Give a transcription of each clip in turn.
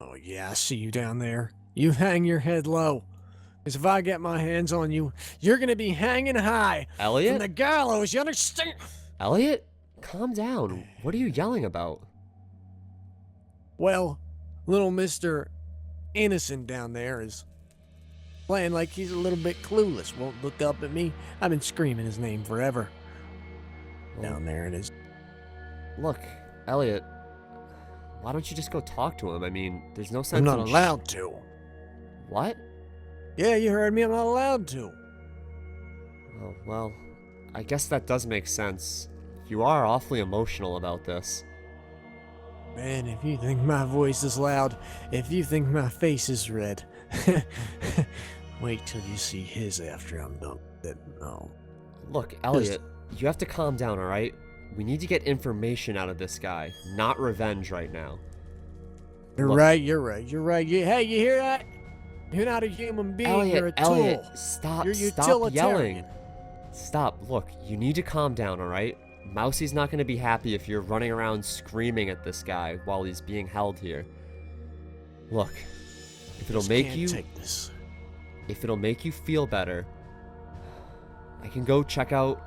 Oh, yeah, I see you down there. You hang your head low. Because if I get my hands on you, you're going to be hanging high from Elliot? the gallows, you understand? Elliot? Calm down. What are you yelling about? Well, little Mr. Innocent down there is playing like he's a little bit clueless. Won't look up at me. I've been screaming his name forever. Down there it is. Look, Elliot, why don't you just go talk to him? I mean, there's no sense I'm not in allowed to. What? Yeah, you heard me. I'm not allowed to. Oh, well, I guess that does make sense. You are awfully emotional about this. Man, if you think my voice is loud, if you think my face is red, wait till you see his after I'm done with it. Oh. Look, Elliot, you have to calm down, alright? We need to get information out of this guy, not revenge right now. You're right. Hey, you hear that? You're not a human being, Elliot, you're a tool. Elliot, stop, You're stop utilitarian. yelling. Stop, look, you need to calm down, alright? Mousie's not going to be happy if you're running around screaming at this guy while he's being held here. Look, if it'll make you take this. If it'll make you feel better, I can go check out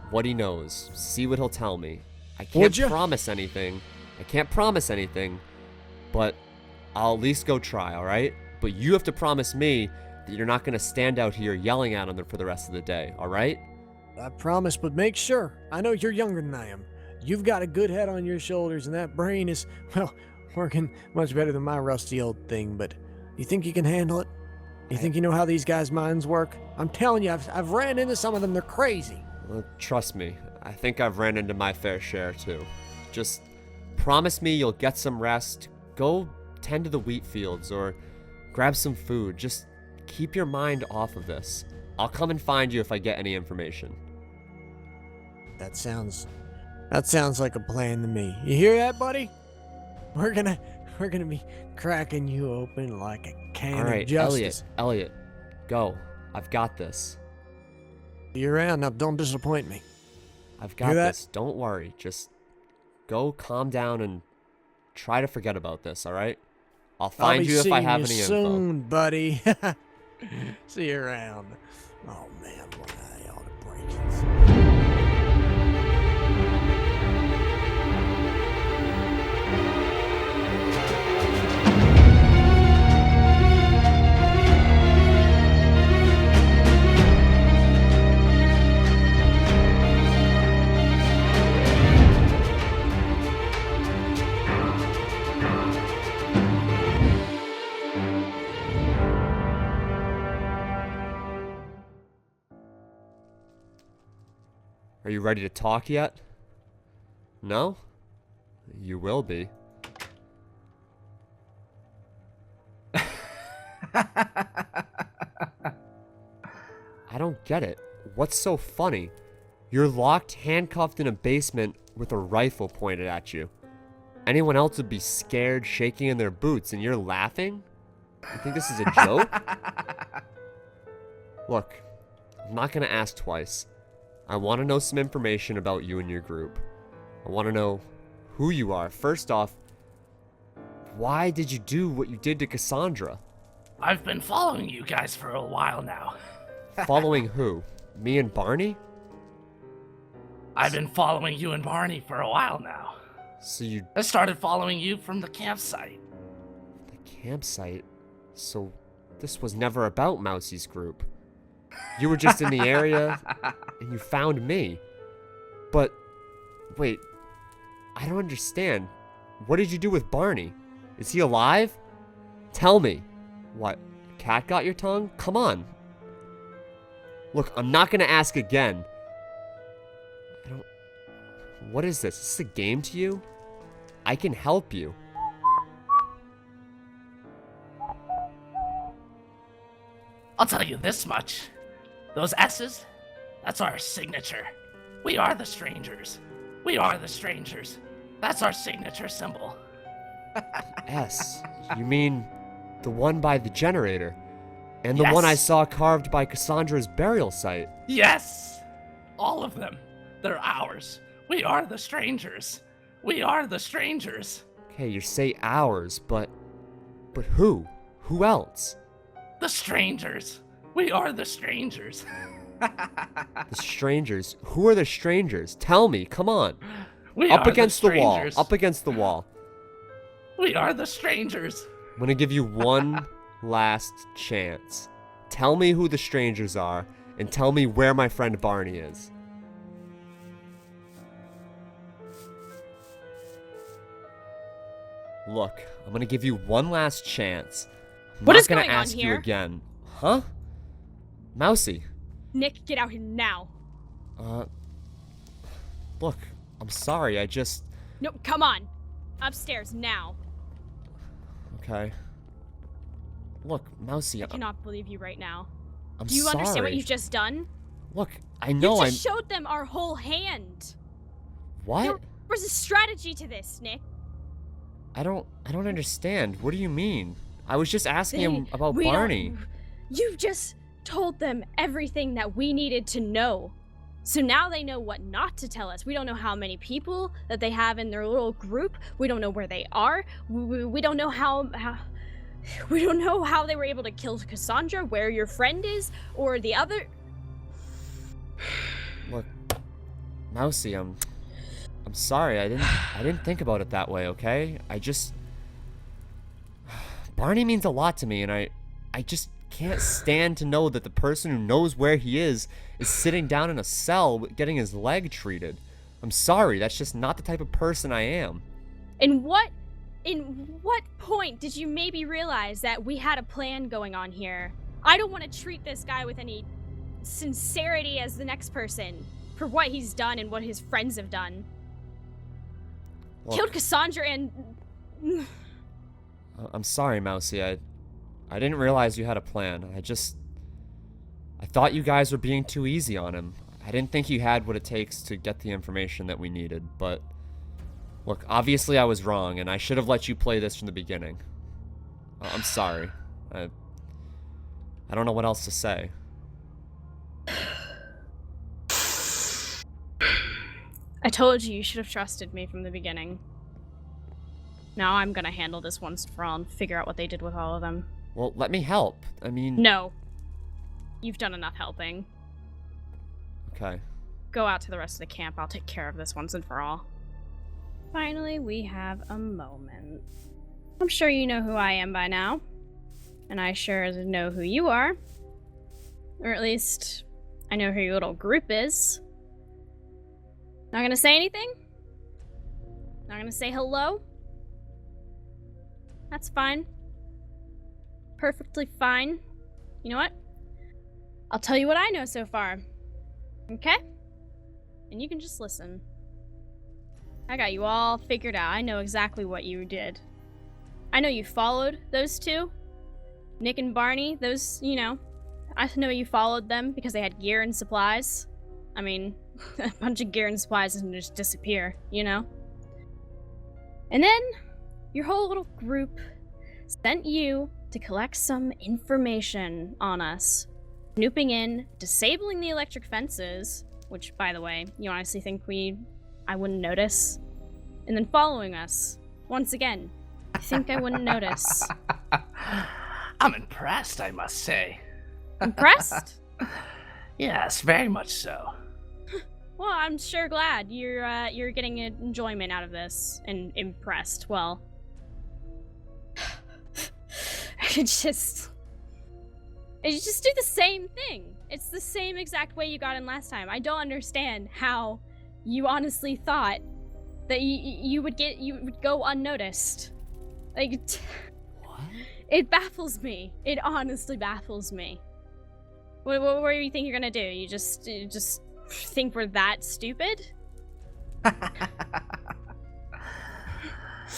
what he knows, see what he'll tell me. I can't promise anything. But I'll at least go try, alright? But you have to promise me that you're not going to stand out here yelling at him for the rest of the day, alright? I promise, but make sure. I know you're younger than I am. You've got a good head on your shoulders, and that brain is, well, working much better than my rusty old thing, but you think you can handle it? You think you know how these guys' minds work? I'm telling you, I've ran into some of them. They're crazy. Well, trust me, I think I've ran into my fair share too. Just promise me you'll get some rest, go tend to the wheat fields, or grab some food. Just keep your mind off of this. I'll come and find you if I get any information. That sounds like a plan to me. You hear that, buddy? We're gonna be cracking you open like a can of justice. Elliot, go. I've got this. You're around now. Don't disappoint me. I've got this. Don't worry. Just go calm down and try to forget about this, alright? I'll find you if I have any info. Soon, buddy. See you around. Oh man, boy, I ought to break it. Are you ready to talk yet? No? You will be. I don't get it. What's so funny? You're locked, handcuffed in a basement with a rifle pointed at you. Anyone else would be scared, shaking in their boots, and you're laughing? You think this is a joke? Look, I'm not gonna ask twice. I want to know some information about you and your group. I want to know who you are. First off, why did you do what you did to Cassandra? I've been following you guys for a while now. Following who? Me and Barney? I've been following you and Barney for a while now. So you... I started following you from the campsite. The campsite? So this was never about Mousie's group. You were just in the area, and you found me. But, wait, I don't understand. What did you do with Barney? Is he alive? Tell me. What, cat got your tongue? Come on. Look, I'm not gonna ask again. What is this? Is this a game to you? I can help you. I'll tell you this much. Those S's, that's our signature. We are the strangers. We are the strangers. That's our signature symbol. S? You mean the one by the generator? And the one I saw carved by Cassandra's burial site? Yes! All of them. They're ours. We are the strangers. We are the strangers. Okay, you say ours, but But who? Who else? The strangers. We are the strangers. The strangers? Who are the strangers? Tell me, come on. We Up are against the the wall. strangers. Up against the wall. We are the strangers. I'm gonna give you one last chance. Tell me who the strangers are, and tell me where my friend Barney is. Look, I'm gonna give you one last chance. I'm What not is gonna going on ask you here? again. Huh? Mousy. Nick, get out here now. Look, I'm sorry, I just... No, come on. Upstairs now. Okay. Look, Mousy, I cannot believe you right now. I'm Do you sorry. understand what you've just done? Look, I know You I'm... just showed them our whole hand. What? There was a strategy to this, Nick. I don't understand. What do you mean? I was just asking him They- about we don't- Barney. You just told them everything that we needed to know. So now they know what not to tell us. We don't know how many people that they have in their little group. We don't know where they are. We don't know how we don't know how they were able to kill Cassandra, where your friend is, or the other. Look, Mousy, I'm sorry. I didn't think about it that way, okay? I just Barney means a lot to me, and I just can't stand to know that the person who knows where he is sitting down in a cell getting his leg treated. I'm sorry, that's just not the type of person I am. In what point did you maybe realize that we had a plan going on here? I don't want to treat this guy with any sincerity as the next person for what he's done and what his friends have done. Look, Killed Cassandra and I'm sorry, Mousy. I didn't realize you had a plan. I thought you guys were being too easy on him. I didn't think you had what it takes to get the information that we needed, but look, obviously I was wrong, and I should have let you play this from the beginning. I'm sorry. I don't know what else to say. I told you should have trusted me from the beginning. Now I'm gonna handle this once for all and figure out what they did with all of them. Well, let me help. I mean... No. You've done enough helping. Okay. Go out to the rest of the camp. I'll take care of this once and for all. Finally, we have a moment. I'm sure you know who I am by now. And I sure as know who you are. Or at least, I know who your little group is. Not gonna say anything? Not gonna say hello? That's fine. Perfectly fine. You know what? I'll tell you what I know so far. Okay? And you can just listen. I got you all figured out. I know exactly what you did. I know you followed those two. Nick and Barney, those, you know. I know you followed them because they had gear and supplies. I mean, a bunch of gear and supplies doesn't just disappear, you know? And then, your whole little group sent you to collect some information on us. Snooping in, disabling the electric fences, which, by the way, you honestly think I wouldn't notice? And then following us, once again. I think I wouldn't notice. I'm impressed, I must say. Impressed? Yes, very much so. Well, I'm sure glad you're getting enjoyment out of this and impressed. Well, it's just do the same thing. It's the same exact way you got in last time. I don't understand how you honestly thought that you would go unnoticed. Like, What? it baffles me. It honestly baffles me. What do you think you're gonna do? You just think we're that stupid?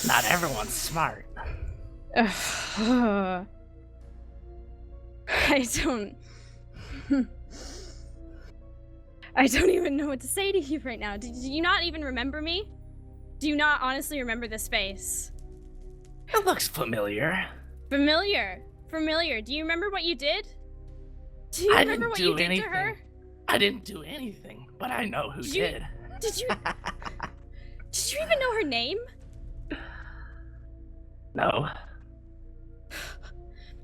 Not everyone's smart. I don't even know what to say to you right now. Do you not even remember me? Do you not honestly remember this face? It looks familiar. Familiar. Do you remember what you did? Do you I remember didn't what do you did anything. to her? I didn't do anything, but I know who Did you- did. Did you Did you even know her name? No.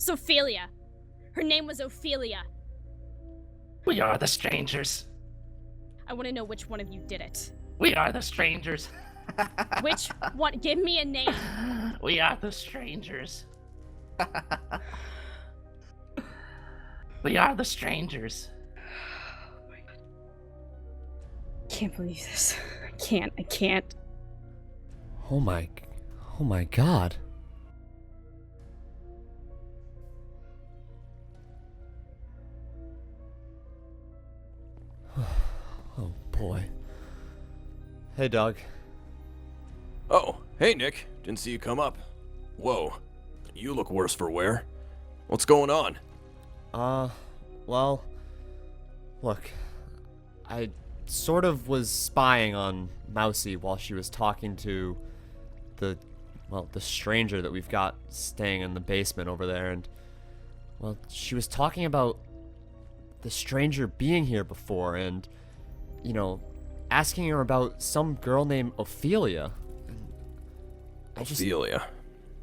Sophelia. Her name was Ophelia. We are the strangers. I want to know which one of you did it. We are the strangers. Which one? Give me a name. We are the strangers. We are the strangers. Can't believe this. I can't. Oh my god. Oh boy. Hey, Doug. Oh, hey Nick. Didn't see you come up. Whoa. You look worse for wear. What's going on? Well, look, I sort of was spying on Mousy while she was talking to the stranger that we've got staying in the basement over there, and, well, she was talking about the stranger being here before and, you know, asking her about some girl named Ophelia. Ophelia.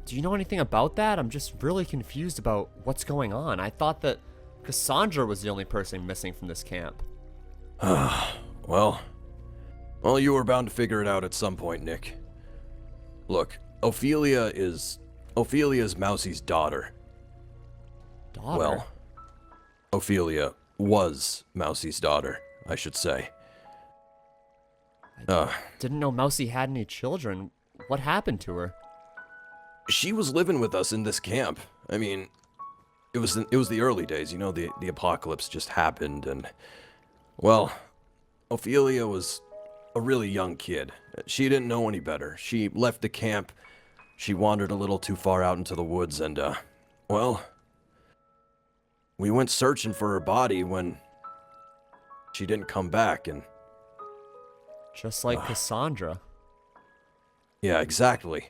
Do you know anything about that? I'm just really confused about what's going on. I thought that Cassandra was the only person missing from this camp. Well, you were bound to figure it out at some point, Nick. Look, Ophelia's Mousy's daughter. Daughter? Well, Ophelia was Mousy's daughter, I should say. Didn't know Mousy had any children. What happened to her? She was living with us in this camp. I mean, it was the early days, you know, the apocalypse just happened, and, well, Ophelia was a really young kid. She didn't know any better. She left the camp, she wandered a little too far out into the woods, and, well, we went searching for her body when she didn't come back, and... Just like Cassandra. Yeah, exactly.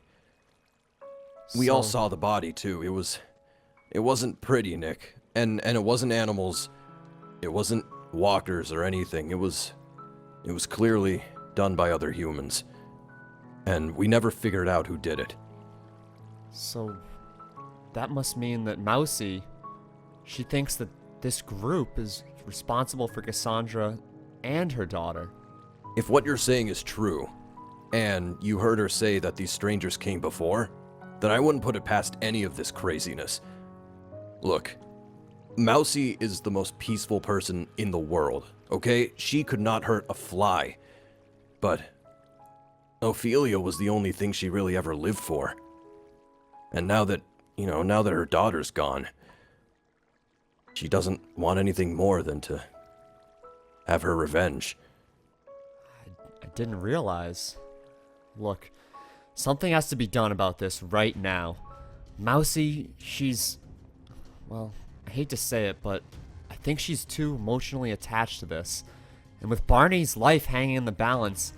We all So- saw the body, too. It wasn't pretty, Nick. And it wasn't animals. It wasn't walkers or anything. It was clearly done by other humans. And we never figured out who did it. So, that must mean that Mousy, she thinks that this group is responsible for Cassandra and her daughter. If what you're saying is true, and you heard her say that these strangers came before, then I wouldn't put it past any of this craziness. Look, Mousy is the most peaceful person in the world, okay? She could not hurt a fly. But Ophelia was the only thing she really ever lived for. And now that her daughter's gone, she doesn't want anything more than to have her revenge. I didn't realize. Look, something has to be done about this right now. Mousy, she's... Well, I hate to say it, but I think she's too emotionally attached to this. And with Barney's life hanging in the balance,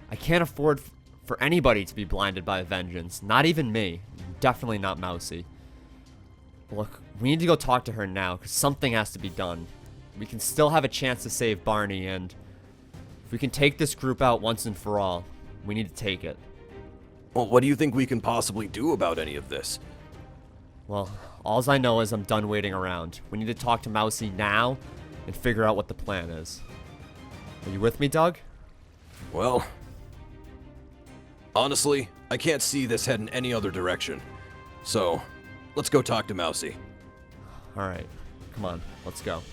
I can't afford for anybody to be blinded by vengeance. Not even me. Definitely not Mousy. Look, we need to go talk to her now, because something has to be done. We can still have a chance to save Barney, and if we can take this group out once and for all, we need to take it. Well, what do you think we can possibly do about any of this? Well, alls I know is I'm done waiting around. We need to talk to Mousy now and figure out what the plan is. Are you with me, Doug? Well, honestly, I can't see this heading any other direction. So, let's go talk to Mousy. Alright, come on, let's go.